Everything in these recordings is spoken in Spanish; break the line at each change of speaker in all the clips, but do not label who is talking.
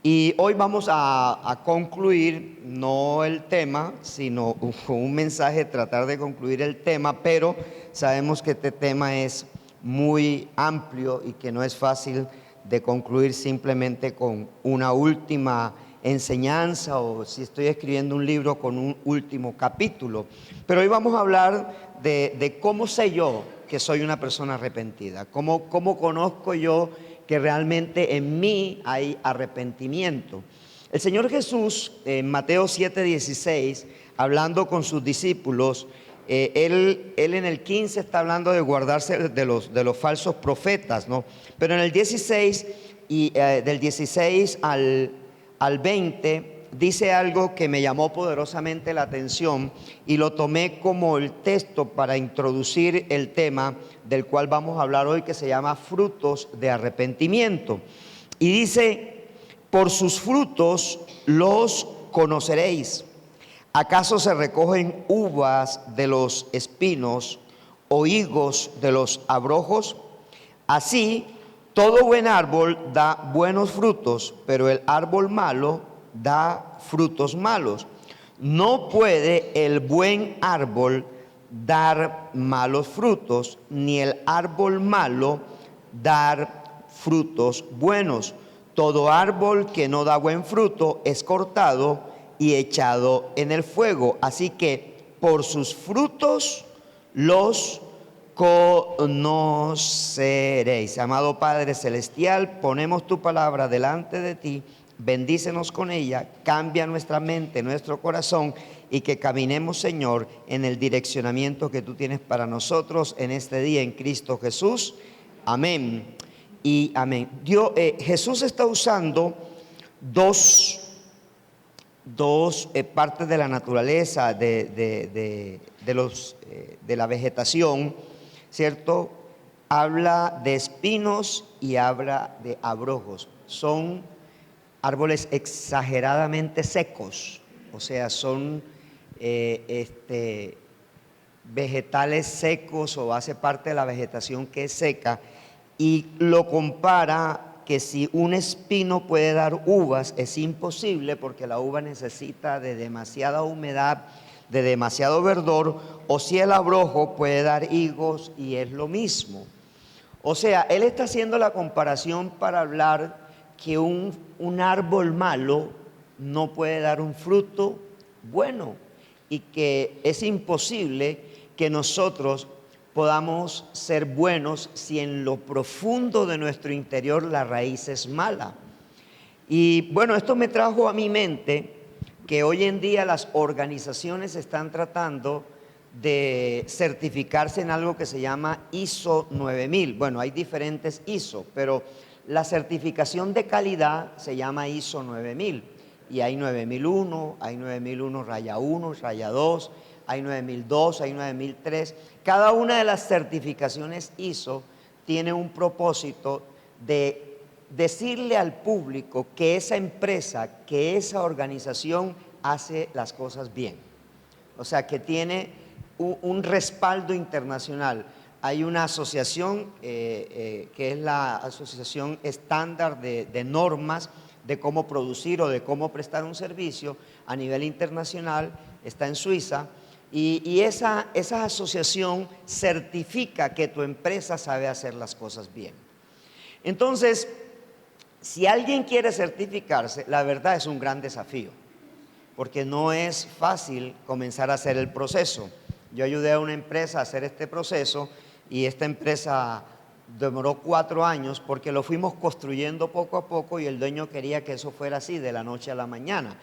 Y hoy vamos a concluir, no el tema, sino con un mensaje, tratar de concluir el tema, pero sabemos que este tema es muy amplio y que no es fácil de concluir simplemente con una última enseñanza o si estoy escribiendo un libro con un último capítulo. Pero hoy vamos a hablar de cómo sé yo que soy una persona arrepentida, cómo conozco yo que realmente en mí hay arrepentimiento. El Señor Jesús, en Mateo 7:16, hablando con sus discípulos, él en el 15 está hablando de guardarse de los falsos profetas, ¿no? Pero en el 16, del 16 al 20, dice algo que me llamó poderosamente la atención y lo tomé como el texto para introducir el tema del cual vamos a hablar hoy, que se llama frutos de arrepentimiento. Y dice: por sus frutos los conoceréis. ¿Acaso se recogen uvas de los espinos o higos de los abrojos? Así, todo buen árbol da buenos frutos, pero el árbol malo da frutos malos. No puede el buen árbol dar malos frutos, ni el árbol malo dar frutos buenos. Todo árbol que no da buen fruto es cortado y echado en el fuego. Así que por sus frutos los conoceréis. Amado Padre Celestial, ponemos tu palabra delante de ti, bendícenos con ella, cambia nuestra mente, nuestro corazón, y que caminemos, Señor, en el direccionamiento que tú tienes para nosotros en este día en Cristo Jesús. Amén y amén. Jesús está usando dos partes de la naturaleza, de la vegetación, ¿cierto? Habla de espinos y habla de abrojos. Son árboles exageradamente secos, o sea, son vegetales secos, o hace parte de la vegetación que es seca, y lo compara que si un espino puede dar uvas, es imposible, porque la uva necesita de demasiada humedad, de demasiado verdor, o si el abrojo puede dar higos, y es lo mismo. O sea, él está haciendo la comparación para hablar que un árbol malo no puede dar un fruto bueno, y que es imposible que nosotros podamos ser buenos si en lo profundo de nuestro interior la raíz es mala. Y bueno, esto me trajo a mi mente que hoy en día las organizaciones están tratando de certificarse en algo que se llama ISO 9000. Bueno, hay diferentes ISO, pero la certificación de calidad se llama ISO 9000. Y hay 9001, hay 9001 raya 1, raya 2, hay 9002, hay 9003. Cada una de las certificaciones ISO tiene un propósito de decirle al público que esa empresa, que esa organización hace las cosas bien. O sea, que tiene un respaldo internacional. Hay una asociación que es la Asociación Estándar de Normas de cómo producir o de cómo prestar un servicio a nivel internacional, está en Suiza, y esa asociación certifica que tu empresa sabe hacer las cosas bien. Entonces, si alguien quiere certificarse, la verdad es un gran desafío, porque no es fácil comenzar a hacer el proceso. Yo ayudé a una empresa a hacer este proceso, y esta empresa demoró 4 años porque lo fuimos construyendo poco a poco, y el dueño quería que eso fuera así de la noche a la mañana.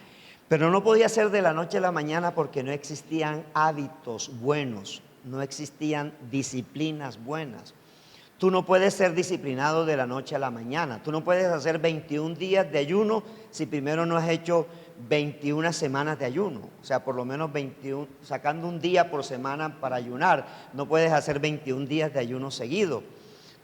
Pero no podía ser de la noche a la mañana porque no existían hábitos buenos, no existían disciplinas buenas. Tú no puedes ser disciplinado de la noche a la mañana. Tú no puedes hacer 21 días de ayuno si primero no has hecho 21 semanas de ayuno. O sea, por lo menos 21, sacando un día por semana para ayunar. No puedes hacer 21 días de ayuno seguido.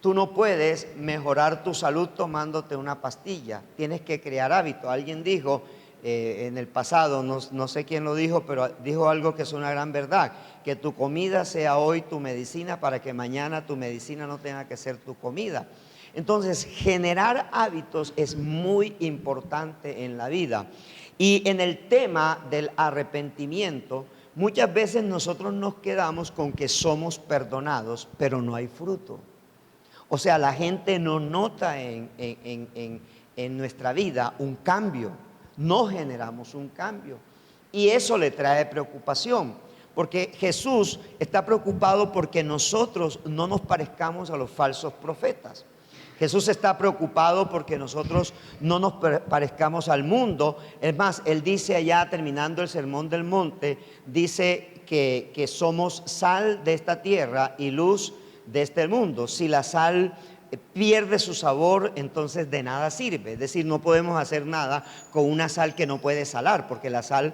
Tú no puedes mejorar tu salud tomándote una pastilla. Tienes que crear hábitos. Alguien dijo en el pasado, no sé quién lo dijo, pero dijo algo que es una gran verdad: que tu comida sea hoy tu medicina, para que mañana tu medicina no tenga que ser tu comida. Entonces, generar hábitos es muy importante en la vida. Y en el tema del arrepentimiento, muchas veces nosotros nos quedamos con que somos perdonados, pero no hay fruto. O sea, la gente no nota en nuestra vida un cambio, no generamos un cambio. Y eso le trae preocupación, porque Jesús está preocupado porque nosotros no nos parezcamos a los falsos profetas. Jesús está preocupado porque nosotros no nos parezcamos al mundo. Es más, Él dice allá, terminando el Sermón del Monte, dice que somos sal de esta tierra y luz de este mundo. Si la sal pierde su sabor, entonces de nada sirve. Es decir, no podemos hacer nada con una sal que no puede salar, porque la sal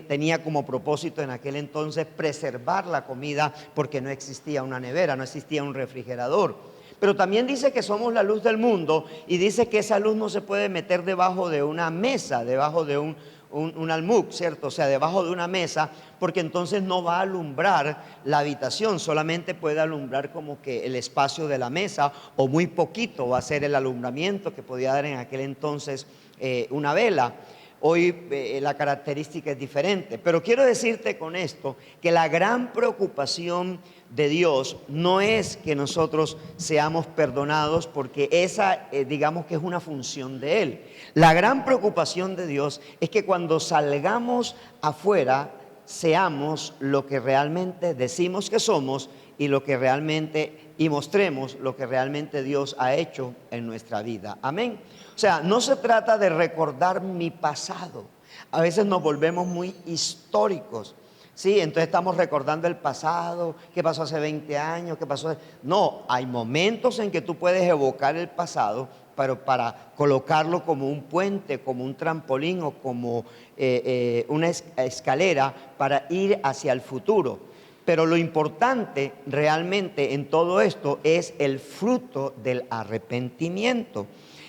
tenía como propósito en aquel entonces preservar la comida, porque no existía una nevera, no existía un refrigerador. Pero también dice que somos la luz del mundo, y dice que esa luz no se puede meter debajo de una mesa, debajo de un almud, ¿cierto? O sea, debajo de una mesa, porque entonces no va a alumbrar la habitación, solamente puede alumbrar como que el espacio de la mesa, o muy poquito va a ser el alumbramiento que podía dar en aquel entonces una vela. Hoy la característica es diferente, pero quiero decirte con esto que la gran preocupación de Dios no es que nosotros seamos perdonados, porque esa digamos que es una función de Él. La gran preocupación de Dios es que cuando salgamos afuera seamos lo que realmente decimos que somos y mostremos lo que realmente Dios ha hecho en nuestra vida. Amén. O sea, no se trata de recordar mi pasado. A veces nos volvemos muy históricos, ¿sí? Entonces estamos recordando el pasado, qué pasó hace 20 años, qué pasó. No, hay momentos en que tú puedes evocar el pasado, pero para colocarlo como un puente, como un trampolín o como una escalera para ir hacia el futuro. Pero lo importante realmente en todo esto es el fruto del arrepentimiento.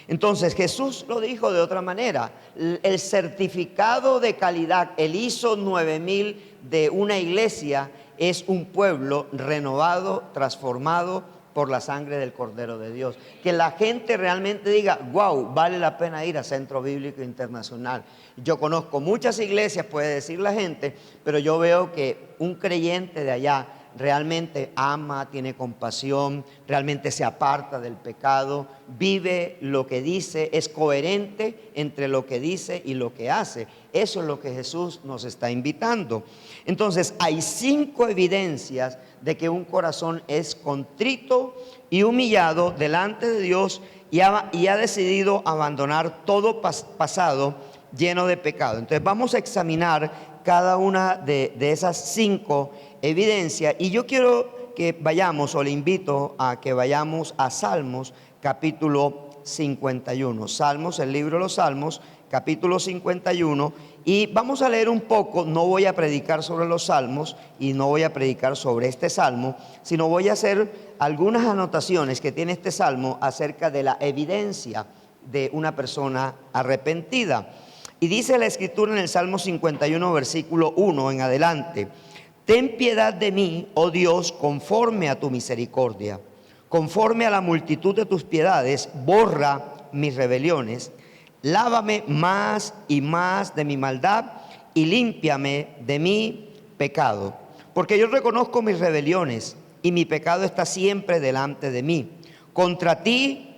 Entonces Jesús lo dijo de otra manera: el certificado de calidad, el ISO 9000 de una iglesia es un pueblo renovado, transformado por la sangre del Cordero de Dios. Que la gente realmente diga: wow, vale la pena ir a Centro Bíblico Internacional. Yo conozco muchas iglesias, puede decir la gente, pero yo veo que un creyente de allá realmente ama, tiene compasión, realmente se aparta del pecado, vive lo que dice, es coherente entre lo que dice y lo que hace. Eso es lo que Jesús nos está invitando. Entonces, hay 5 evidencias de que un corazón es contrito y humillado delante de Dios y ha decidido abandonar todo pasado lleno de pecado. Entonces vamos a examinar cada una de esas 5 evidencias, y yo quiero que vayamos, o le invito a que vayamos a Salmos capítulo 51. Salmos, el libro de los Salmos, capítulo 51, y vamos a leer un poco. No voy a predicar sobre los salmos y no voy a predicar sobre este salmo, sino voy a hacer algunas anotaciones que tiene este salmo acerca de la evidencia de una persona arrepentida. Y dice la escritura en el Salmo 51, versículo 1 en adelante: ten piedad de mí, oh Dios, conforme a tu misericordia. Conforme a la multitud de tus piedades, borra mis rebeliones. Lávame más y más de mi maldad y límpiame de mi pecado. Porque yo reconozco mis rebeliones y mi pecado está siempre delante de mí. Contra ti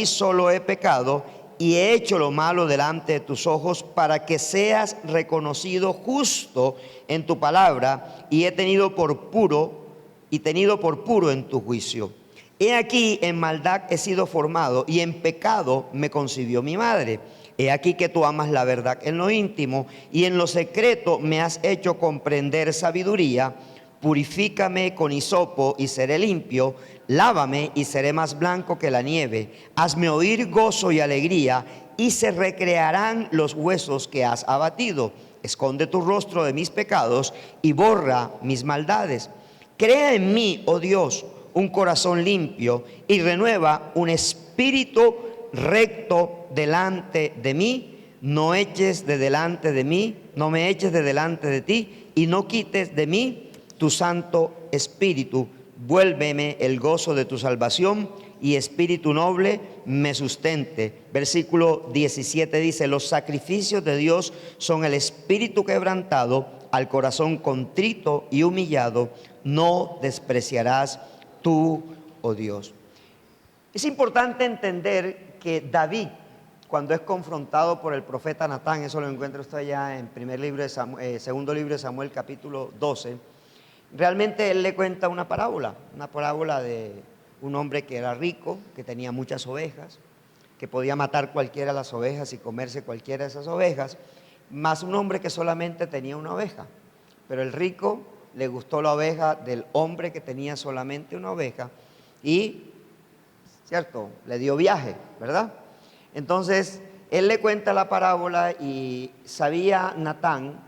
solo he pecado y he hecho lo malo delante de tus ojos, para que seas reconocido justo en tu palabra, y tenido por puro en tu juicio. He aquí, en maldad he sido formado, y en pecado me concibió mi madre. He aquí que tú amas la verdad en lo íntimo, y en lo secreto me has hecho comprender sabiduría. Purifícame con hisopo y seré limpio, lávame y seré más blanco que la nieve. Hazme oír gozo y alegría, y se recrearán los huesos que has abatido. Esconde tu rostro de mis pecados y borra mis maldades. Crea en mí, oh Dios, un corazón limpio, y renueva un espíritu recto delante de mí. No me eches de delante de ti, y no quites de mí tu Santo Espíritu. vuélveme el gozo de tu salvación y espíritu noble me sustente. Versículo 17 dice, los sacrificios de Dios son el espíritu quebrantado, al corazón contrito y humillado, no despreciarás tú, oh Dios. Es importante entender que David, cuando es confrontado por el profeta Natán, eso lo encuentra usted allá en segundo libro de Samuel, capítulo 12, realmente él le cuenta una parábola de un hombre que era rico, que tenía muchas ovejas, que podía matar cualquiera de las ovejas y comerse cualquiera de esas ovejas, más un hombre que solamente tenía una oveja. Pero el rico le gustó la oveja del hombre que tenía solamente una oveja y, ¿cierto?, le dio viaje, ¿verdad? Entonces, él le cuenta la parábola y sabía Natán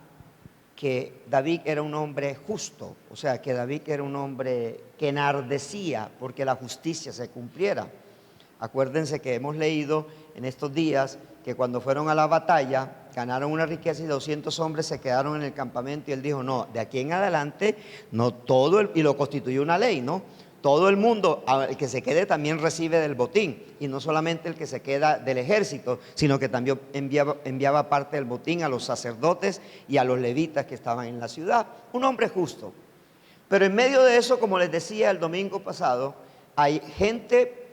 que David era un hombre justo, o sea, que David era un hombre que enardecía porque la justicia se cumpliera. Acuérdense que hemos leído en estos días que cuando fueron a la batalla, ganaron una riqueza y 200 hombres se quedaron en el campamento y él dijo, no, de aquí en adelante, no todo, y lo constituyó una ley, ¿no? Todo el mundo, el que se quede también recibe del botín, y no solamente el que se queda del ejército, sino que también enviaba parte del botín a los sacerdotes y a los levitas que estaban en la ciudad. Un hombre justo. Pero en medio de eso, como les decía el domingo pasado, hay gente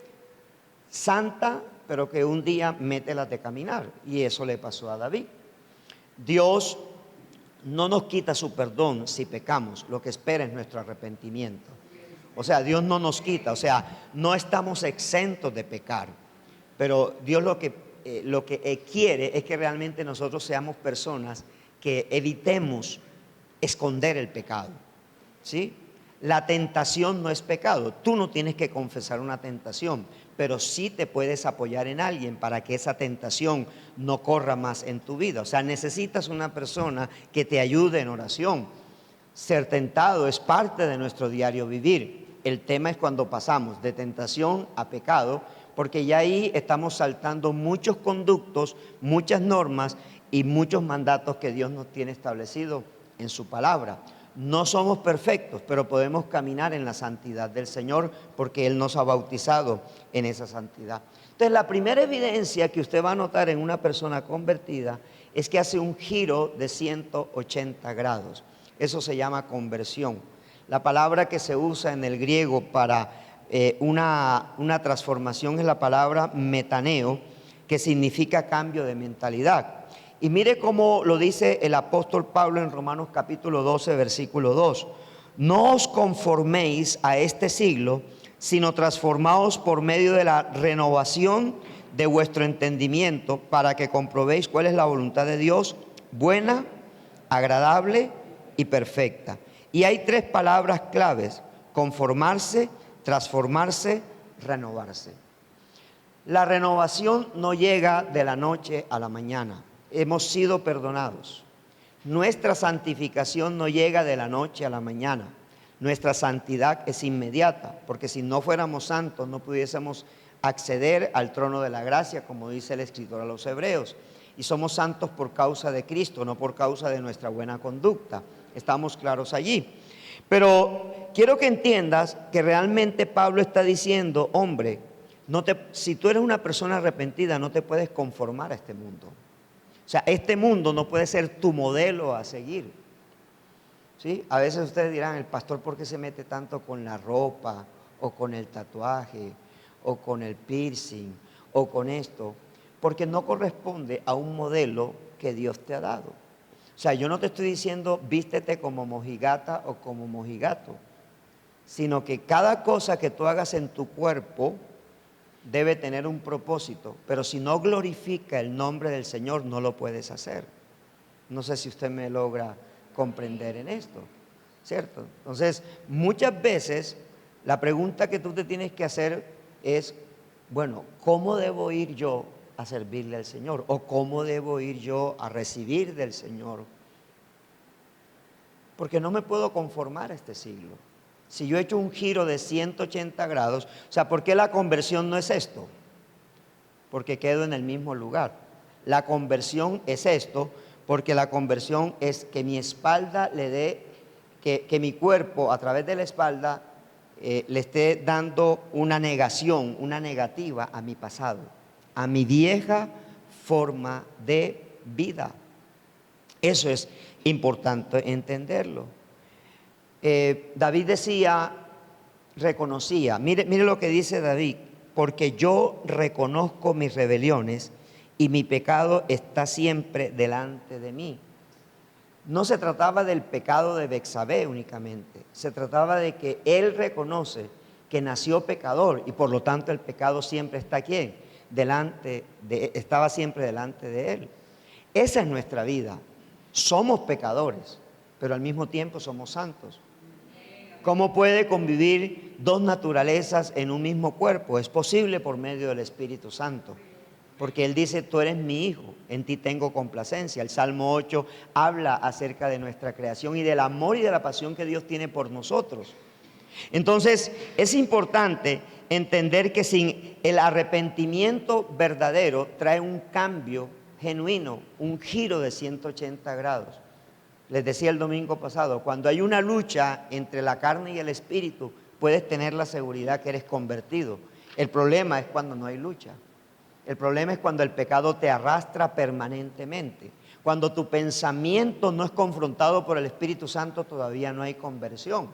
santa, pero que un día mete las de caminar, y eso le pasó a David. Dios no nos quita su perdón si pecamos, lo que espera es nuestro arrepentimiento. O sea, Dios no nos quita, o sea, no estamos exentos de pecar, pero Dios lo que quiere es que realmente nosotros seamos personas que evitemos esconder el pecado, ¿sí? La tentación no es pecado, tú no tienes que confesar una tentación, pero sí te puedes apoyar en alguien para que esa tentación no corra más en tu vida. O sea, necesitas una persona que te ayude en oración. Ser tentado es parte de nuestro diario vivir. El tema es cuando pasamos de tentación a pecado, porque ya ahí estamos saltando muchos conductos, muchas normas y muchos mandatos que Dios nos tiene establecido en su palabra. No somos perfectos, pero podemos caminar en la santidad del Señor porque Él nos ha bautizado en esa santidad. Entonces, la primera evidencia que usted va a notar en una persona convertida es que hace un giro de 180 grados. Eso se llama conversión. La palabra que se usa en el griego para una transformación es la palabra metaneo, que significa cambio de mentalidad. Y mire cómo lo dice el apóstol Pablo en Romanos capítulo 12, versículo 2. No os conforméis a este siglo, sino transformaos por medio de la renovación de vuestro entendimiento, para que comprobéis cuál es la voluntad de Dios, buena, agradable y perfecta. Y hay tres palabras claves: conformarse, transformarse, renovarse. La renovación no llega de la noche a la mañana. Hemos sido perdonados. Nuestra santificación no llega de la noche a la mañana. Nuestra santidad es inmediata, porque si no fuéramos santos no pudiésemos acceder al trono de la gracia, como dice el escritor a los Hebreos. Y somos santos por causa de Cristo, no por causa de nuestra buena conducta. Estamos claros allí. Pero quiero que entiendas que realmente Pablo está diciendo, hombre, si tú eres una persona arrepentida, no te puedes conformar a este mundo. O sea, este mundo no puede ser tu modelo a seguir, ¿sí? A veces ustedes dirán, el pastor, ¿por qué se mete tanto con la ropa, o con el tatuaje, o con el piercing, o con esto? Porque no corresponde a un modelo que Dios te ha dado. O sea, yo no te estoy diciendo vístete como mojigata o como mojigato, sino que cada cosa que tú hagas en tu cuerpo debe tener un propósito, pero si no glorifica el nombre del Señor, no lo puedes hacer. No sé si usted me logra comprender en esto, ¿cierto? Entonces, muchas veces la pregunta que tú te tienes que hacer es, bueno, ¿cómo debo ir yo a servirle al Señor? ¿O cómo debo ir yo a recibir del Señor? Porque no me puedo conformar a este siglo. Si yo he hecho un giro de 180 grados, o sea, ¿por qué la conversión no es esto? Porque quedo en el mismo lugar. La conversión es esto, porque la conversión es que mi espalda le dé, que mi cuerpo a través de la espalda le esté dando una negación, una negativa a mi pasado, a mi vieja forma de vida. Eso es importante entenderlo. David decía, reconocía, mire lo que dice David, porque yo reconozco mis rebeliones y mi pecado está siempre delante de mí. No se trataba del pecado de Betsabé únicamente, se trataba de que él reconoce que nació pecador y por lo tanto el pecado siempre está aquí, estaba siempre delante de él. Esa es nuestra vida. Somos pecadores, pero al mismo tiempo somos santos. ¿Cómo puede convivir dos naturalezas en un mismo cuerpo? Es posible por medio del Espíritu Santo. Porque Él dice, tú eres mi hijo, en ti tengo complacencia. El Salmo 8 habla acerca de nuestra creación y del amor y de la pasión que Dios tiene por nosotros. Entonces, es importante entender que sin el arrepentimiento verdadero trae un cambio genuino, un giro de 180 grados. Les decía el domingo pasado, cuando hay una lucha entre la carne y el espíritu, puedes tener la seguridad que eres convertido. El problema es cuando no hay lucha. El problema es cuando el pecado te arrastra permanentemente. Cuando tu pensamiento no es confrontado por el Espíritu Santo, todavía no hay conversión.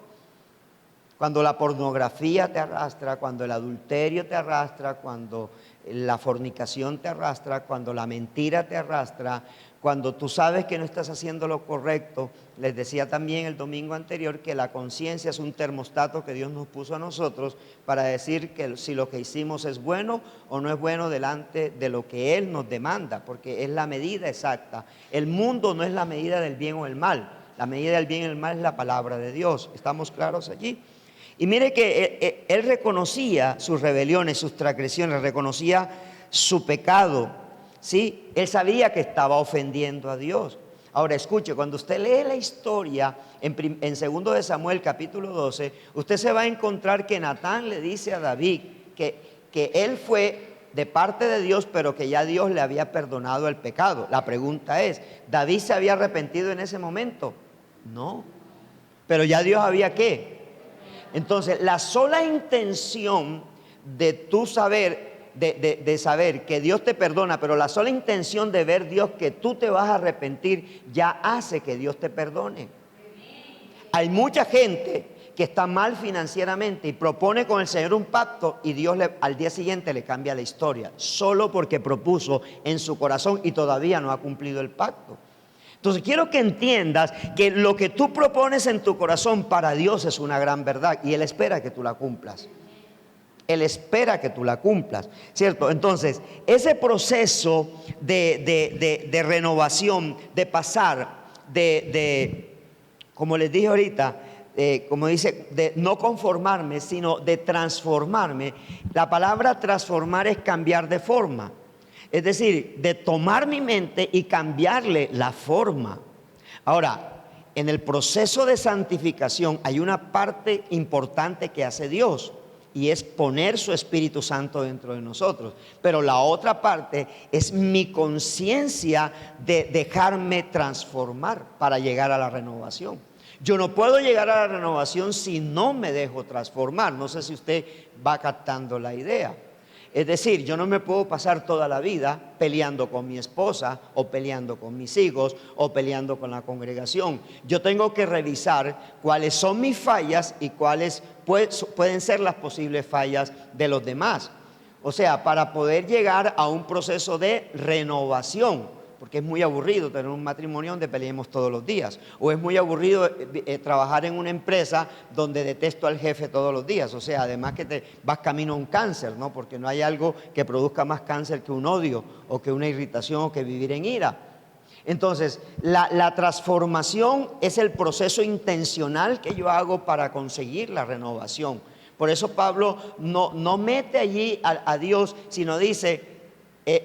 Cuando la pornografía te arrastra, cuando el adulterio te arrastra, cuando la fornicación te arrastra, cuando la mentira te arrastra, cuando tú sabes que no estás haciendo lo correcto. Les decía también el domingo anterior que la conciencia es un termostato que Dios nos puso a nosotros para decir que si lo que hicimos es bueno o no es bueno delante de lo que Él nos demanda, porque es la medida exacta. El mundo no es la medida del bien o el mal, la medida del bien y el mal es la palabra de Dios. ¿Estamos claros allí? Y mire que él reconocía sus rebeliones, sus transgresiones, reconocía su pecado, ¿sí? Él sabía que estaba ofendiendo a Dios. Ahora escuche, cuando usted lee la historia en 2 de Samuel capítulo 12, usted se va a encontrar que Natán le dice a David que él fue de parte de Dios, pero que ya Dios le había perdonado el pecado. La pregunta es, ¿David se había arrepentido en ese momento? No, pero ya Dios había ¿qué? Entonces, la sola intención de tú saber, de saber que Dios te perdona, pero la sola intención de ver Dios que tú te vas a arrepentir, ya hace que Dios te perdone. Hay mucha gente que está mal financieramente y propone con el Señor un pacto y Dios al día siguiente le cambia la historia, solo porque propuso en su corazón y todavía no ha cumplido el pacto. Entonces quiero que entiendas que lo que tú propones en tu corazón para Dios es una gran verdad y Él espera que tú la cumplas. Él espera que tú la cumplas, ¿cierto? Entonces, ese proceso de renovación, de pasar, como les dije ahorita, como dice, de no conformarme, sino de transformarme. La palabra transformar es cambiar de forma. Es decir, de tomar mi mente y cambiarle la forma. Ahora, en el proceso de santificación hay una parte importante que hace Dios y es poner su Espíritu Santo dentro de nosotros. Pero la otra parte es mi conciencia de dejarme transformar para llegar a la renovación. Yo no puedo llegar a la renovación si no me dejo transformar. No sé si usted va captando la idea. Es decir, yo no me puedo pasar toda la vida peleando con mi esposa o peleando con mis hijos o peleando con la congregación. Yo tengo que revisar cuáles son mis fallas y cuáles pueden ser las posibles fallas de los demás. O sea, para poder llegar a un proceso de renovación. Porque es muy aburrido tener un matrimonio donde peleemos todos los días. O es muy aburrido trabajar en una empresa donde detesto al jefe todos los días. O sea, además que te vas camino a un cáncer, ¿no? Porque no hay algo que produzca más cáncer que un odio o que una irritación o que vivir en ira. Entonces, la transformación es el proceso intencional que yo hago para conseguir la renovación. Por eso Pablo no mete allí a Dios, sino dice...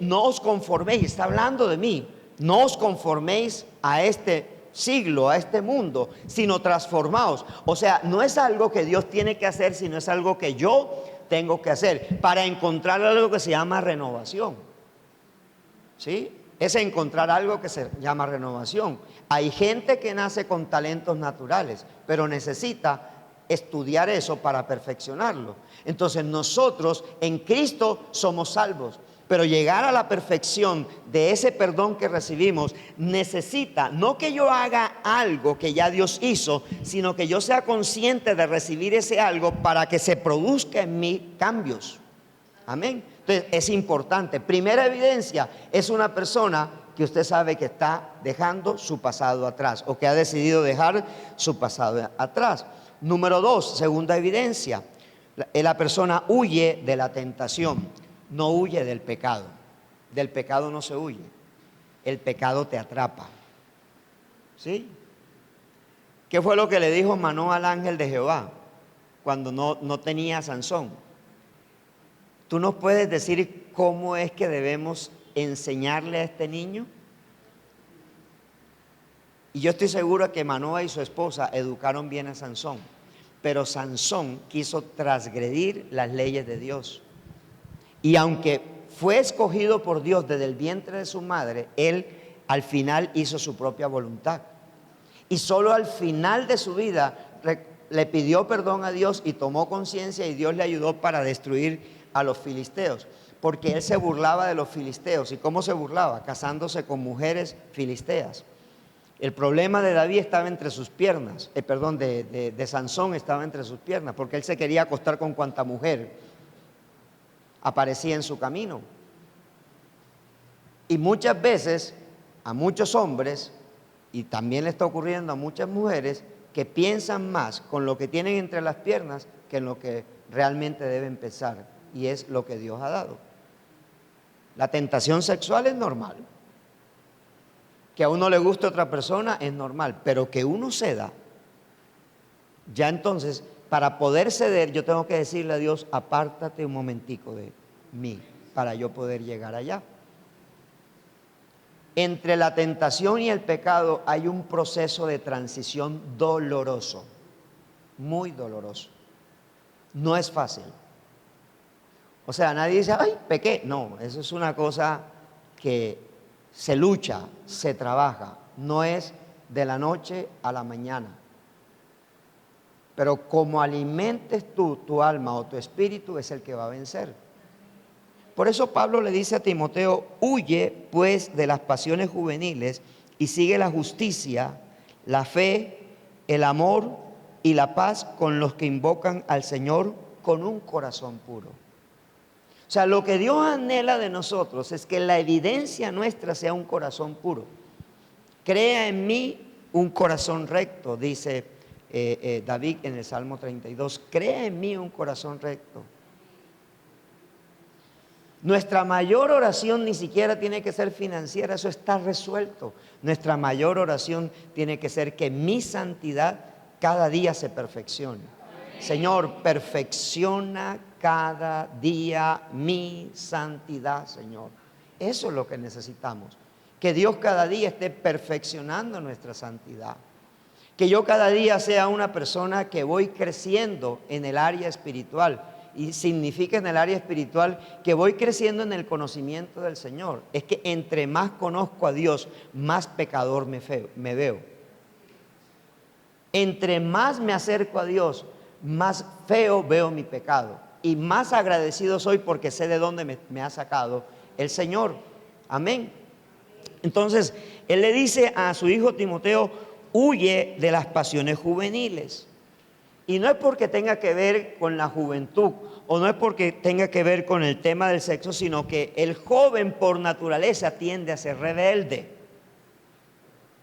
no os conforméis, está hablando de mí, no os conforméis a este siglo, a este mundo, sino transformaos. O sea, no es algo que Dios tiene que hacer, sino es algo que yo tengo que hacer para encontrar algo que se llama renovación. ¿Sí? Es encontrar algo que se llama renovación. Hay gente que nace con talentos naturales, pero necesita estudiar eso para perfeccionarlo. Entonces nosotros en Cristo somos salvos, pero llegar a la perfección de ese perdón que recibimos necesita no que yo haga algo que ya Dios hizo, sino que yo sea consciente de recibir ese algo para que se produzca en mí cambios. Amén. Entonces es importante. Primera evidencia es una persona que usted sabe que está dejando su pasado atrás o que ha decidido dejar su pasado atrás. Número 2, segunda evidencia, la persona huye de la tentación, no huye del pecado. Del pecado no se huye, el pecado te atrapa. ¿Sí? ¿Qué fue lo que le dijo Manoah al ángel de Jehová cuando no tenía a Sansón? ¿Tú nos puedes decir cómo es que debemos enseñarle a este niño? Y yo estoy seguro que Manoah y su esposa educaron bien a Sansón, pero Sansón quiso transgredir las leyes de Dios. Y aunque fue escogido por Dios desde el vientre de su madre, él al final hizo su propia voluntad. Y solo al final de su vida le pidió perdón a Dios y tomó conciencia, y Dios le ayudó para destruir a los filisteos, porque él se burlaba de los filisteos. ¿Y cómo se burlaba? Casándose con mujeres filisteas. El problema de David estaba entre sus piernas, de Sansón estaba entre sus piernas, porque él se quería acostar con cuanta mujer aparecía en su camino. Y muchas veces a muchos hombres, y también le está ocurriendo a muchas mujeres, que piensan más con lo que tienen entre las piernas que en lo que realmente deben pensar, y es lo que Dios ha dado. La tentación sexual es normal. Que a uno le guste otra persona es normal, pero que uno ceda, ya entonces, para poder ceder, yo tengo que decirle a Dios, apártate un momentico de mí, para yo poder llegar allá. Entre la tentación y el pecado hay un proceso de transición doloroso, muy doloroso. No es fácil. O sea, nadie dice, ay, pequé. No, eso es una cosa que se lucha, se trabaja, no es de la noche a la mañana. Pero como alimentes tú tu alma o tu espíritu, es el que va a vencer. Por eso Pablo le dice a Timoteo, huye pues de las pasiones juveniles y sigue la justicia, la fe, el amor y la paz con los que invocan al Señor con un corazón puro. O sea, lo que Dios anhela de nosotros es que la evidencia nuestra sea un corazón puro. Crea en mí un corazón recto, dice David en el Salmo 32. Crea en mí un corazón recto. Nuestra mayor oración ni siquiera tiene que ser financiera, eso está resuelto. Nuestra mayor oración tiene que ser que mi santidad cada día se perfeccione. Señor, perfecciona cada día mi santidad, Señor. Eso es lo que necesitamos. Que Dios cada día esté perfeccionando nuestra santidad. Que yo cada día sea una persona que voy creciendo en el área espiritual. Y significa en el área espiritual que voy creciendo en el conocimiento del Señor. Es que entre más conozco a Dios, más pecador me veo. Entre más me acerco a Dios, más feo veo mi pecado y más agradecido soy porque sé de dónde me ha sacado el Señor. Amén. Entonces, él le dice a su hijo Timoteo, huye de las pasiones juveniles. Y no es porque tenga que ver con la juventud o no es porque tenga que ver con el tema del sexo, sino que el joven por naturaleza tiende a ser rebelde,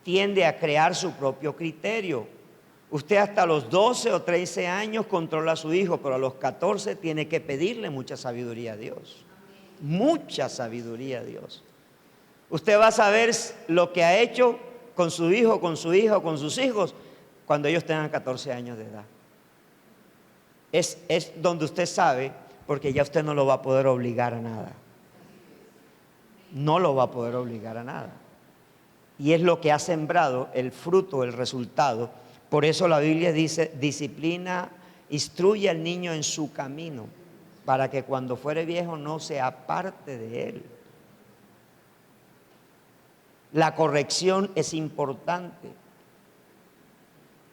tiende a crear su propio criterio. Usted hasta los 12 o 13 años controla a su hijo, pero a los 14 tiene que pedirle mucha sabiduría a Dios. Mucha sabiduría a Dios. Usted va a saber lo que ha hecho con su hijo, con su hija o con sus hijos cuando ellos tengan 14 años de edad. Es donde usted sabe, porque ya usted no lo va a poder obligar a nada. No lo va a poder obligar a nada. Y es lo que ha sembrado el fruto, el resultado. Por eso la Biblia dice, disciplina, instruye al niño en su camino, para que cuando fuere viejo no se aparte de él. La corrección es importante.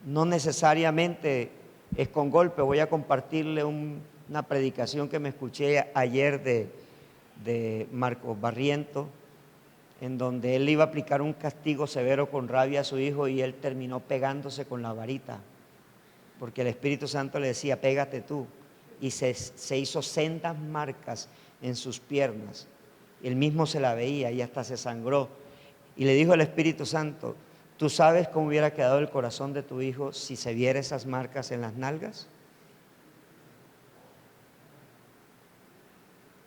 No necesariamente es con golpe. Voy a compartirle una predicación que me escuché ayer de Marcos Barriento, en donde él iba a aplicar un castigo severo con rabia a su hijo y él terminó pegándose con la varita, porque el Espíritu Santo le decía, pégate tú, y se hizo sendas marcas en sus piernas. Él mismo se la veía y hasta se sangró. Y le dijo el Espíritu Santo, ¿tú sabes cómo hubiera quedado el corazón de tu hijo si se viera esas marcas en las nalgas?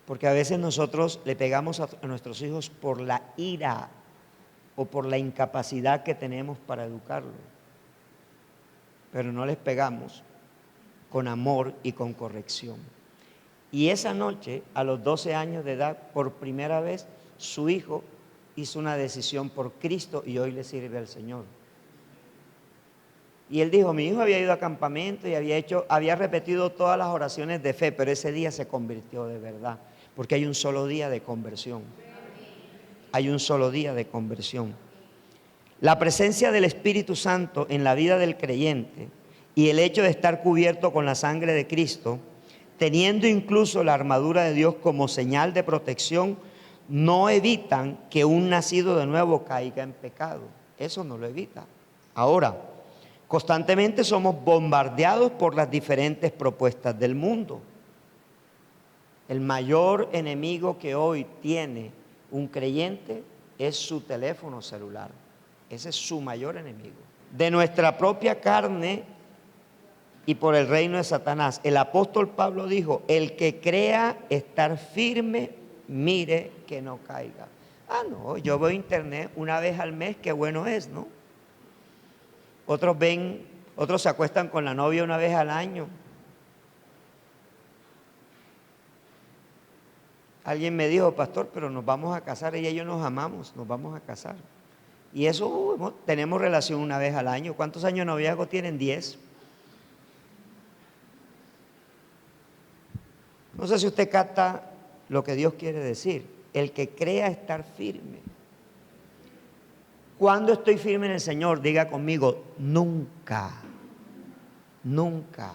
Porque a veces nosotros le pegamos a nuestros hijos por la ira o por la incapacidad que tenemos para educarlo. Pero no les pegamos con amor y con corrección. Y esa noche, a los 12 años de edad, por primera vez, su hijo hizo una decisión por Cristo y hoy le sirve al Señor. Y él dijo, mi hijo había ido a campamento y había repetido todas las oraciones de fe, pero ese día se convirtió de verdad, porque hay un solo día de conversión. Hay un solo día de conversión. La presencia del Espíritu Santo en la vida del creyente y el hecho de estar cubierto con la sangre de Cristo, teniendo incluso la armadura de Dios como señal de protección, no evitan que un nacido de nuevo caiga en pecado. Eso no lo evita. Ahora, constantemente somos bombardeados por las diferentes propuestas del mundo. El mayor enemigo que hoy tiene un creyente es su teléfono celular. Ese es su mayor enemigo. De nuestra propia carne y por el reino de Satanás. El apóstol Pablo dijo, el que crea estar firme, mire que no caiga. Ah, no, yo veo internet una vez al mes, qué bueno es, ¿no? Otros se acuestan con la novia una vez al año. Alguien me dijo, pastor, pero nos vamos a casar, ella y yo nos amamos, nos vamos a casar. Y eso, tenemos relación una vez al año. ¿Cuántos años de noviazgo tienen? 10. No sé si usted capta lo que Dios quiere decir. El que crea estar firme. ¿Cuándo estoy firme en el Señor? Diga conmigo, nunca. Nunca.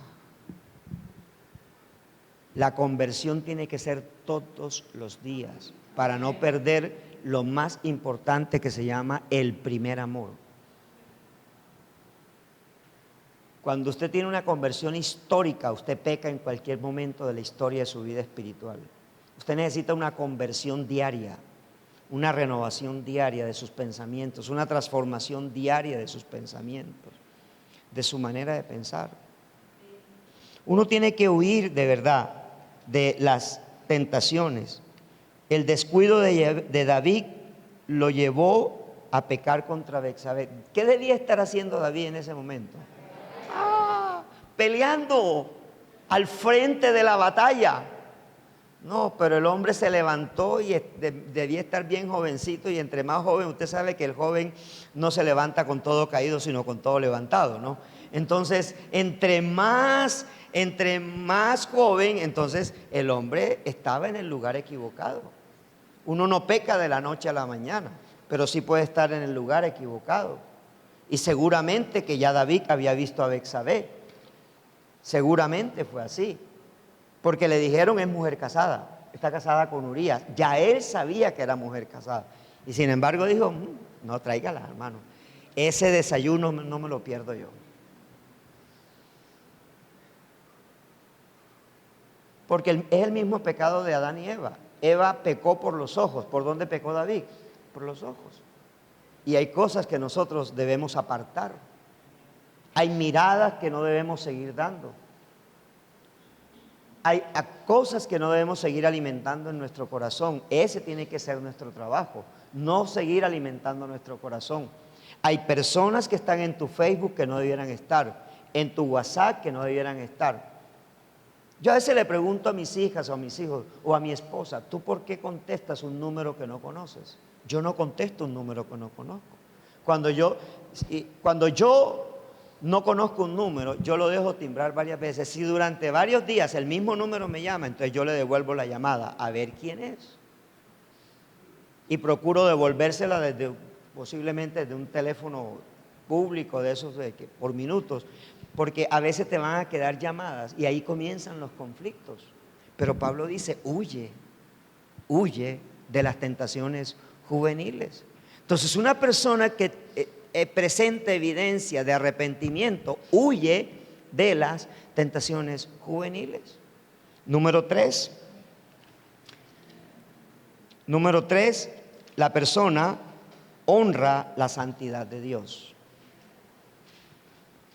La conversión tiene que ser todos los días para no perder lo más importante que se llama el primer amor. Cuando usted tiene una conversión histórica, usted peca en cualquier momento de la historia de su vida espiritual. Usted necesita una conversión diaria, una renovación diaria de sus pensamientos, una transformación diaria de sus pensamientos, de su manera de pensar. Uno tiene que huir de verdad de las tentaciones. El descuido de David lo llevó a pecar contra Betsabé. ¿Qué debía estar haciendo David en ese momento? Peleando al frente de la batalla. No, pero el hombre se levantó y debía estar bien jovencito, y entre más joven, usted sabe que el joven no se levanta con todo caído, sino con todo levantado, ¿no? Entonces, entre más joven, entonces el hombre estaba en el lugar equivocado. Uno no peca de la noche a la mañana, pero sí puede estar en el lugar equivocado. Y seguramente que ya David había visto a Betsabé. Seguramente fue así, porque le dijeron es mujer casada, está casada con Urías. Ya él sabía que era mujer casada y sin embargo dijo, no, tráigala, hermano, ese desayuno no me lo pierdo yo. Porque es el mismo pecado de Adán y Eva. Eva pecó por los ojos. ¿Por dónde pecó David? Por los ojos. Y hay cosas que nosotros debemos apartar. Hay miradas que no debemos seguir dando. Hay cosas que no debemos seguir alimentando en nuestro corazón. Ese tiene que ser nuestro trabajo, no seguir alimentando nuestro corazón. Hay personas que están en tu Facebook que no debieran estar, en tu WhatsApp que no debieran estar. Yo a veces le pregunto a mis hijas o a mis hijos o a mi esposa, ¿tú por qué contestas un número que no conoces? Yo no contesto un número que no conozco. Cuando yo no conozco un número, yo lo dejo timbrar varias veces. Si durante varios días el mismo número me llama, entonces yo le devuelvo la llamada a ver quién es. Y procuro devolvérsela posiblemente desde un teléfono público de esos por minutos. porque a veces te van a quedar llamadas y ahí comienzan los conflictos. Pero Pablo dice, huye de las tentaciones juveniles. Entonces, una persona que presenta evidencia de arrepentimiento, huye de las tentaciones juveniles. Número tres, la persona honra la santidad de Dios.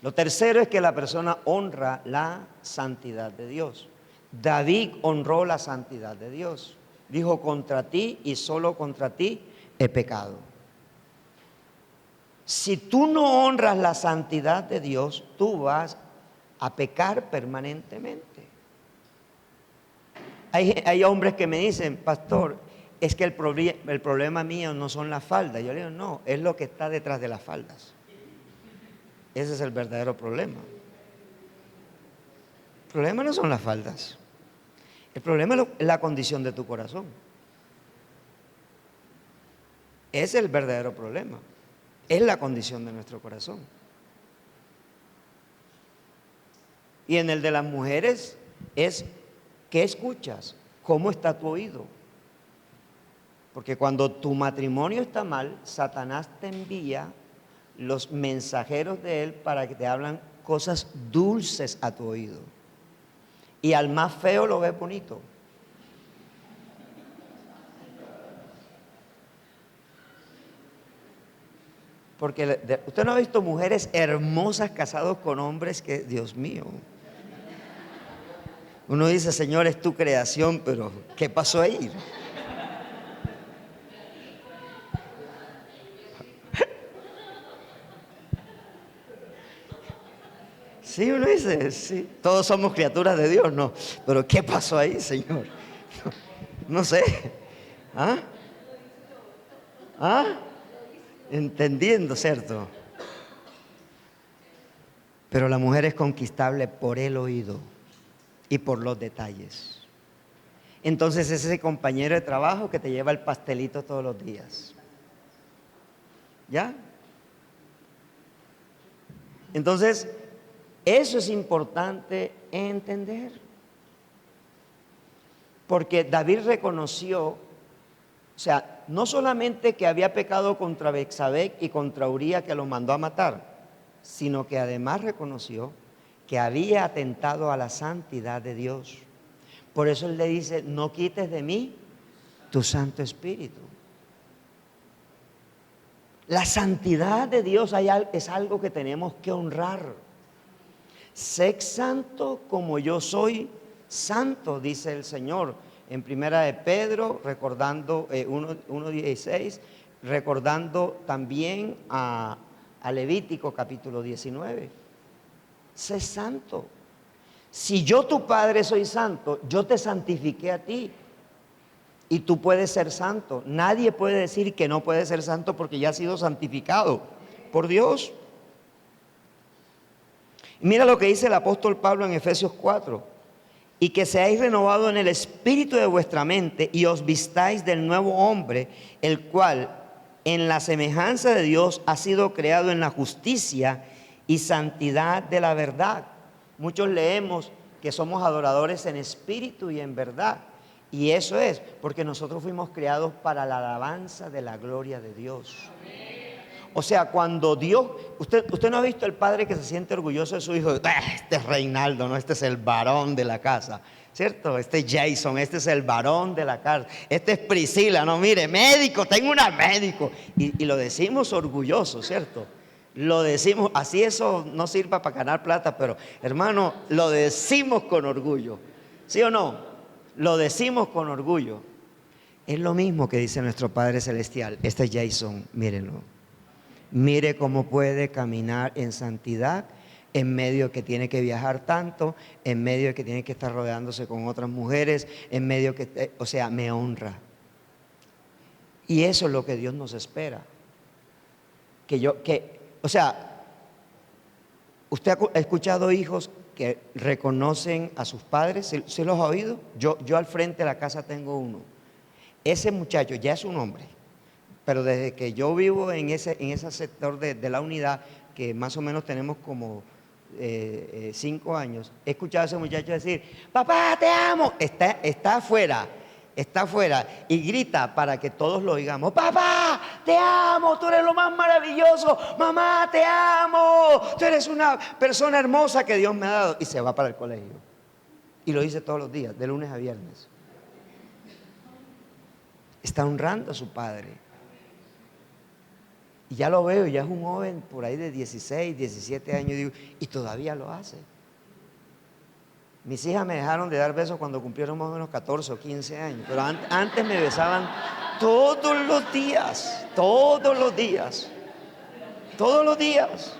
Lo tercero es que la persona honra la santidad de Dios. David honró la santidad de Dios. Dijo, contra ti y solo contra ti he pecado. Si tú no honras la santidad de Dios, tú vas a pecar permanentemente. Hay hombres que me dicen, pastor, es que el problema mío no son las faldas. Yo le digo, no, es lo que está detrás de las faldas. Ese es el verdadero problema. El problema no son las faldas. El problema es la condición de tu corazón. Ese es el verdadero problema. Es la condición de nuestro corazón. Y en el de las mujeres es, ¿qué escuchas? ¿Cómo está tu oído? Porque cuando tu matrimonio está mal, Satanás te envía los mensajeros de él para que te hablan cosas dulces a tu oído. Y al más feo lo ves bonito. Porque usted no ha visto mujeres hermosas casadas con hombres que, Dios mío. Uno dice, Señor, es tu creación, pero ¿qué pasó ahí? Sí, uno dice, sí, todos somos criaturas de Dios, no. Pero ¿qué pasó ahí, Señor? No sé. ¿Ah? ¿Ah? Entendiendo, ¿cierto? Pero la mujer es conquistable por el oído y por los detalles. Entonces es ese compañero de trabajo que te lleva el pastelito todos los días. ¿Ya? Entonces, eso es importante entender. Porque David reconoció, o sea, no solamente que había pecado contra Betsabé y contra Uría que lo mandó a matar, sino que además reconoció que había atentado a la santidad de Dios. Por eso él le dice, no quites de mí tu Santo Espíritu. La santidad de Dios es algo que tenemos que honrar. Sé santo como yo soy santo, dice el Señor en Primera de Pedro, recordando 1:16, recordando también a Levítico capítulo 19. Sé santo. Si yo tu Padre soy santo, yo te santifiqué a ti y tú puedes ser santo. Nadie puede decir que no puede ser santo porque ya ha sido santificado por Dios. Mira lo que dice el apóstol Pablo en Efesios 4. Y que seáis renovados en el espíritu de vuestra mente y os vistáis del nuevo hombre, el cual en la semejanza de Dios ha sido creado en la justicia y santidad de la verdad. Muchos leemos que somos adoradores en espíritu y en verdad. Y eso es porque nosotros fuimos creados para la alabanza de la gloria de Dios. O sea, cuando Dios, usted no ha visto el padre que se siente orgulloso de su hijo. Este es Reinaldo, no, este es el varón de la casa, ¿cierto? Este es Jason, este es el varón de la casa. Este es Priscila, no, mire, médico, tengo una médico. Y lo decimos orgulloso, ¿cierto? Lo decimos, así eso no sirva para ganar plata, pero hermano, lo decimos con orgullo, ¿sí o no? Lo decimos con orgullo. Es lo mismo que dice nuestro Padre Celestial. Este es Jason, mírenlo. Mire cómo puede caminar en santidad en medio que tiene que viajar tanto, en medio que tiene que estar rodeándose con otras mujeres, en medio que, o sea, me honra. Y eso es lo que Dios nos espera. O sea, ¿usted ha escuchado hijos que reconocen a sus padres? ¿Sí los ha oído? Yo al frente de la casa tengo uno. Ese muchacho ya es un hombre. Pero desde que yo vivo en ese sector de la unidad, que más o menos tenemos como 5 años, he escuchado a ese muchacho decir: papá, te amo. Está afuera y grita para que todos lo oigamos: papá, te amo, tú eres lo más maravilloso, mamá, te amo, tú eres una persona hermosa que Dios me ha dado. Y se va para el colegio y lo dice todos los días, de lunes a viernes. Está honrando a su padre. Y ya lo veo, ya es un joven por ahí de 16, 17 años, digo, y todavía lo hace. Mis hijas me dejaron de dar besos cuando cumplieron más o menos 14 o 15 años, pero antes me besaban todos los días, todos los días, todos los días.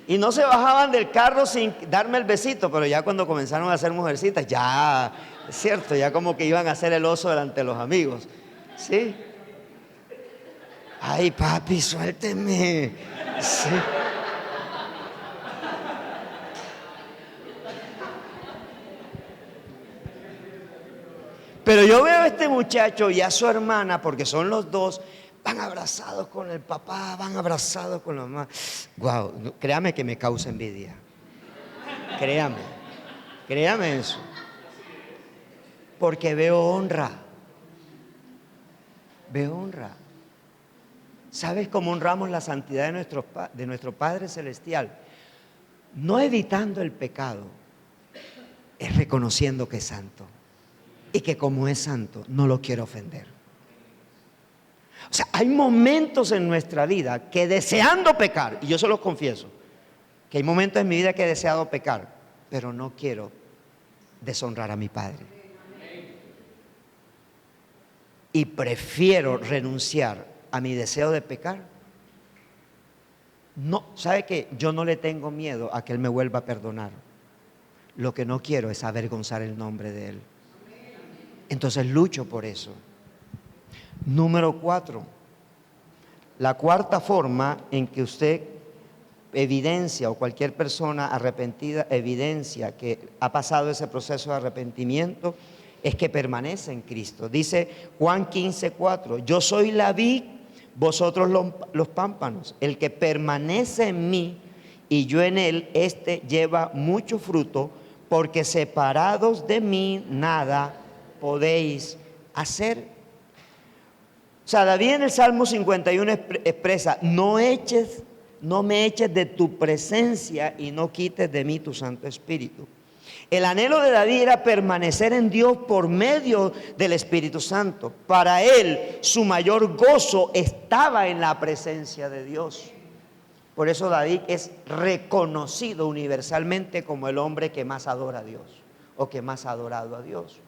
Y no se bajaban del carro sin darme el besito, pero ya cuando comenzaron a hacer mujercitas, ya, es cierto, ya como que iban a hacer el oso delante de los amigos. ¿Sí? Ay, papi, suélteme. Sí. Pero yo veo a este muchacho y a su hermana, porque son los dos, van abrazados con el papá, van abrazados con la mamá. Wow, créame que me causa envidia. Créame eso. Porque veo honra. Veo honra. ¿Sabes cómo honramos la santidad de nuestro Padre Celestial? No evitando el pecado, es reconociendo que es santo. Y que como es santo, no lo quiero ofender. O sea, hay momentos en nuestra vida que deseando pecar, y yo se los confieso, que hay momentos en mi vida que he deseado pecar, pero no quiero deshonrar a mi Padre. Y prefiero renunciar a mi deseo de pecar. No, ¿sabe qué? Yo no le tengo miedo a que Él me vuelva a perdonar. Lo que no quiero es avergonzar el nombre de Él. Entonces lucho por eso. Número 4. La cuarta forma en que usted evidencia, o cualquier persona arrepentida evidencia que ha pasado ese proceso de arrepentimiento, es que permanece en Cristo. Dice Juan 15:4: yo soy la vid, vosotros los pámpanos. El que permanece en mí y yo en él, este lleva mucho fruto, porque separados de mí nada podéis hacer. O sea, David en el Salmo 51 expresa: no me eches de tu presencia y no quites de mí tu Santo Espíritu. El anhelo de David era permanecer en Dios por medio del Espíritu Santo. Para él, su mayor gozo estaba en la presencia de Dios. Por eso David es reconocido universalmente como el hombre que más adora a Dios, o que más ha adorado a Dios.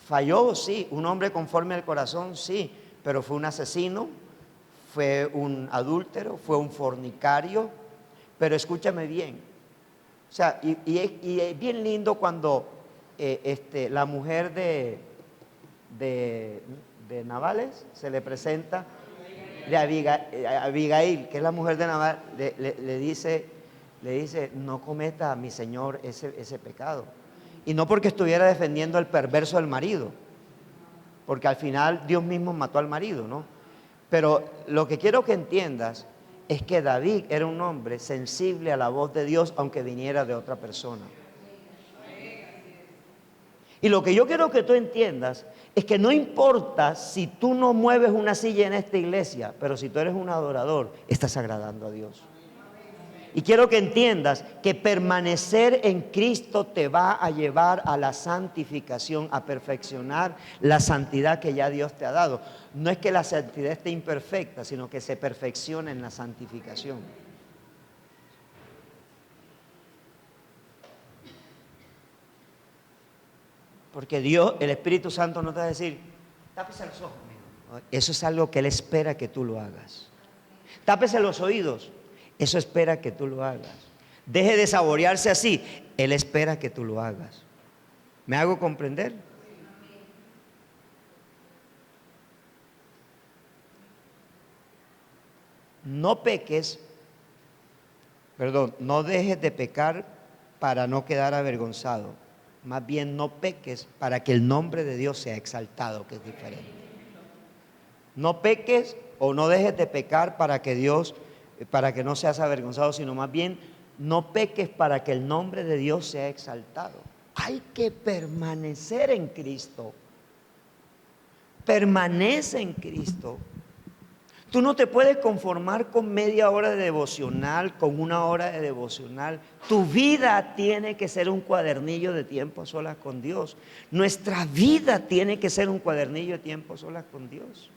Falló, sí, un hombre conforme al corazón, sí, pero fue un asesino, fue un adúltero, fue un fornicario. Pero escúchame bien, o sea, y es bien lindo cuando la mujer de Nabales se le presenta, de Abigail, que es la mujer de Nabal, le dice, no cometa, mi señor, ese pecado. Y no porque estuviera defendiendo al perverso del marido, porque al final Dios mismo mató al marido, ¿no? Pero lo que quiero que entiendas es que David era un hombre sensible a la voz de Dios, aunque viniera de otra persona. Y lo que yo quiero que tú entiendas es que no importa si tú no mueves una silla en esta iglesia, pero si tú eres un adorador, estás agradando a Dios. Y quiero que entiendas que permanecer en Cristo te va a llevar a la santificación, a perfeccionar la santidad que ya Dios te ha dado. No es que la santidad esté imperfecta, sino que se perfecciona en la santificación. Porque Dios, el Espíritu Santo, no te va a decir: tápese los ojos, amigo. Eso es algo que Él espera que tú lo hagas. Tápese los oídos. Eso espera que tú lo hagas. Deje de saborearse así. Él espera que tú lo hagas. ¿Me hago comprender? No peques, no dejes de pecar para no quedar avergonzado. Más bien no peques para que el nombre de Dios sea exaltado, que es diferente. No peques o no dejes de pecar para que Dios, para que no seas avergonzado, sino más bien no peques para que el nombre de Dios sea exaltado. Hay que permanecer en Cristo. Permanece en Cristo. Tú no te puedes conformar con media hora de devocional, con una hora de devocional. Tu vida tiene que ser un cuadernillo de tiempo a solas con Dios. Nuestra vida tiene que ser un cuadernillo de tiempo a solas con Dios.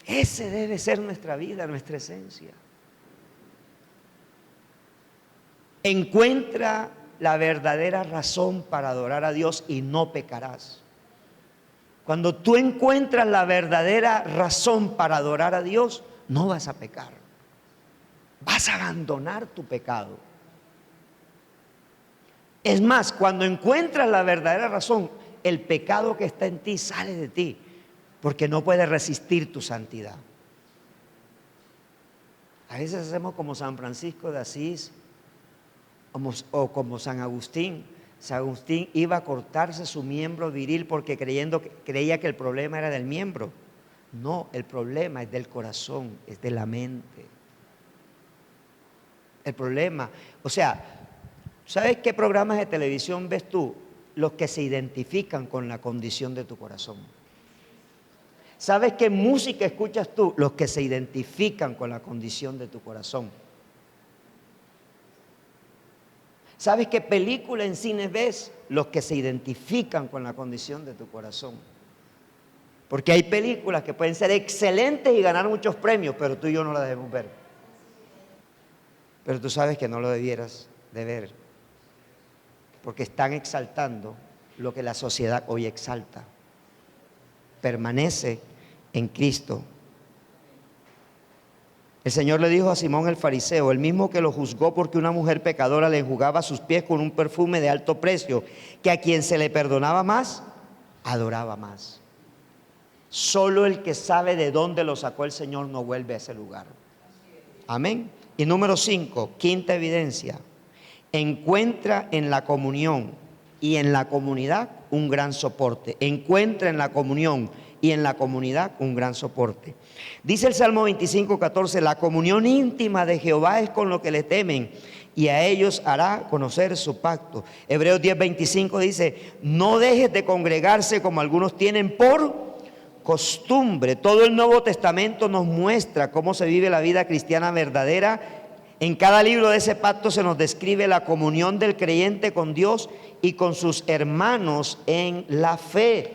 Ese debe ser nuestra vida, nuestra esencia. Encuentra la verdadera razón para adorar a Dios y no pecarás. Cuando tú encuentras la verdadera razón para adorar a Dios, no vas a pecar. Vas a abandonar tu pecado. Es más, cuando encuentras la verdadera razón, el pecado que está en ti sale de ti, porque no puede resistir tu santidad. A veces hacemos como San Francisco de Asís o como San Agustín. San Agustín iba a cortarse su miembro viril porque creía que el problema era del miembro. No, el problema es del corazón, es de la mente. El problema, o sea, ¿sabes qué programas de televisión ves tú? Los que se identifican con la condición de tu corazón. ¿Sabes qué música escuchas tú? Los que se identifican con la condición de tu corazón. ¿Sabes qué película en cine ves? Los que se identifican con la condición de tu corazón. Porque hay películas que pueden ser excelentes y ganar muchos premios, pero tú y yo no las debemos ver. Pero tú sabes que no lo debieras de ver, porque están exaltando lo que la sociedad hoy exalta. Permanece en Cristo. El Señor le dijo a Simón el fariseo, el mismo que lo juzgó porque una mujer pecadora le enjugaba sus pies con un perfume de alto precio, que a quien se le perdonaba más, adoraba más. Solo el que sabe de dónde lo sacó el Señor no vuelve a ese lugar. Amén. Y número 5, quinta evidencia, encuentra en la comunión y en la comunidad un gran soporte. Encuentra en la comunión y en la comunidad un gran soporte. Dice el Salmo 25:14, la comunión íntima de Jehová es con los que le temen, y a ellos hará conocer su pacto. Hebreos 10:25 dice, no dejes de congregarse como algunos tienen por costumbre. Todo el Nuevo Testamento nos muestra cómo se vive la vida cristiana verdadera. En cada libro de ese pacto se nos describe la comunión del creyente con Dios y con sus hermanos en la fe.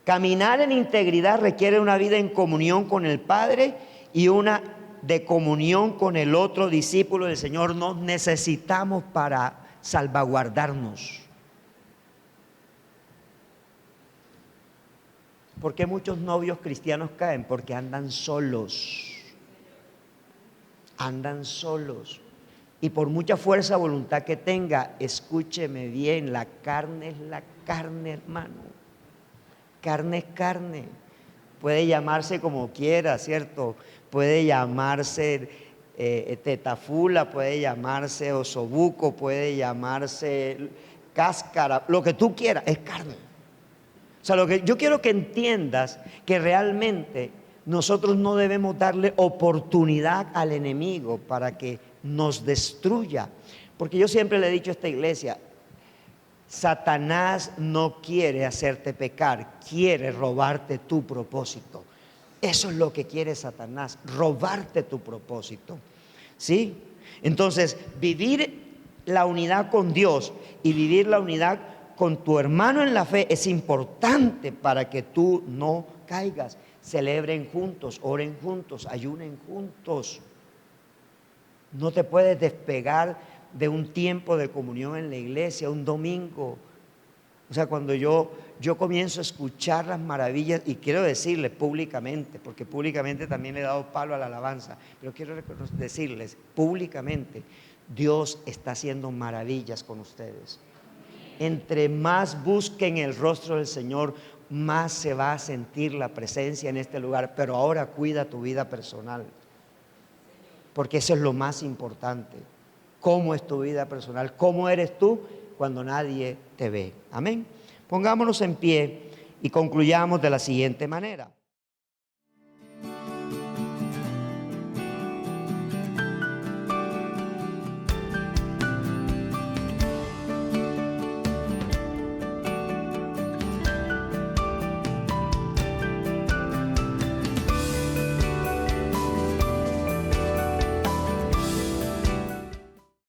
Caminar en integridad requiere una vida en comunión con el Padre y una de comunión con el otro discípulo del Señor. Nos necesitamos para salvaguardarnos. ¿Por qué muchos novios cristianos caen? Porque andan solos. Andan solos. Y por mucha fuerza de voluntad que tenga, escúcheme bien, la carne es la carne, hermano. Carne es carne. Puede llamarse como quiera, ¿cierto? Puede llamarse tetafula, puede llamarse osobuco, puede llamarse cáscara, lo que tú quieras, es carne. O sea, lo que yo quiero que entiendas que realmente nosotros no debemos darle oportunidad al enemigo para que nos destruya. Porque yo siempre le he dicho a esta iglesia, Satanás no quiere hacerte pecar, quiere robarte tu propósito. Eso es lo que quiere Satanás, robarte tu propósito. ¿Sí? Entonces, vivir la unidad con Dios y vivir la unidad con tu hermano en la fe es importante para que tú no caigas. Celebren juntos, oren juntos, ayunen juntos. No te puedes despegar de un tiempo de comunión en la iglesia, un domingo. O sea, cuando yo comienzo a escuchar las maravillas, y quiero decirles públicamente, porque públicamente también le he dado palo a la alabanza, pero quiero decirles públicamente, Dios está haciendo maravillas con ustedes. Entre más busquen el rostro del Señor, más se va a sentir la presencia en este lugar. Pero ahora cuida tu vida personal, porque eso es lo más importante. ¿Cómo es tu vida personal? ¿Cómo eres tú cuando nadie te ve? Amén. Pongámonos en pie Y concluyamos de la siguiente manera.